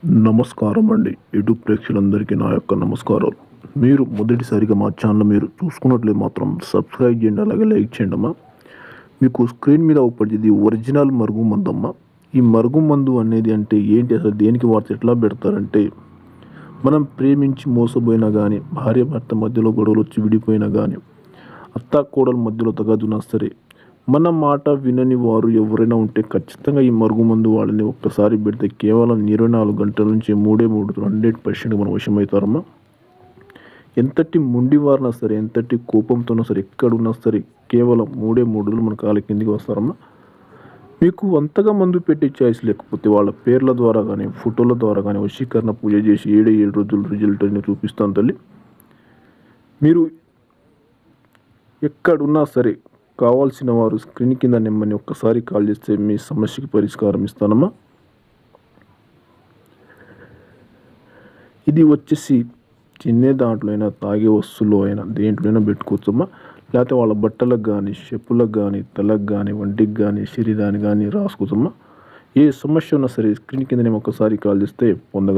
నమస్కారం అండి. యూట్యూబ్ ప్రేక్షకులందరికీ నా యొక్క నమస్కారాలు. మీరు మొదటిసారిగా మా ఛానల్ మీరు చూసుకున్నట్లే మాత్రం సబ్స్క్రైబ్ చేయండి, అలాగే లైక్ చేయండి అమ్మా. మీకు స్క్రీన్ మీద అవుపడేది ఒరిజినల్ మరుగు మందు అమ్మ. ఈ మరుగు మందు అనేది అంటే ఏంటి, అసలు దేనికి వాడితే ఎట్లా పెడతారంటే, మనం ప్రేమించి మోసపోయినా కానీ, భార్య భర్త మధ్యలో గొడవలు వచ్చి విడిపోయినా కానీ, అత్త కోడల మధ్యలో తగాదున్నా సరే, మన మాట వినని వారు ఎవరైనా ఉంటే ఖచ్చితంగా ఈ మరుగు మందు వాళ్ళని ఒక్కసారి పెడితే కేవలం 24 గంటల నుంచి 100% మన వశమవుతారమ్మా. ఎంతటి మొండివారినా సరే, ఎంతటి కోపంతోనా సరే, ఎక్కడున్నా సరే, కేవలం 3 రోజులు మన కాళ్ళ కిందికి వస్తారమ్మా. మీకు అంతగా మందు పెట్టే ఛాయిస్ లేకపోతే వాళ్ళ పేర్ల ద్వారా కానీ, ఫోటోల ద్వారా కానీ వశీకరణ పూజ చేసి 7 రోజులు రిజల్ట్ అని చూపిస్తాను తల్లి. మీరు ఎక్కడున్నా సరే కావాల్సిన వారు స్క్రీన్ కింద నెమ్మని ఒక్కసారి కాల్ చేస్తే మీ సమస్యకి పరిష్కారం ఇస్తానమ్మా. ఇది వచ్చేసి చిన్న దాంట్లో అయినా, తాగే వస్తువులో అయినా, దేంట్లోనైనా పెట్టుకోవచ్చమ్మా. లేకపోతే వాళ్ళ బట్టలకు కానీ, చెప్పులకు కానీ, తలకు కానీ, వంటికి కానీ, శరీరానికి కానీ రాసుకోవచ్చమ్మా. ఏ సమస్య ఉన్నా సరే స్క్రీన్ కింద నేను ఒక్కసారి కాల్ చేస్తే పొందగలరు.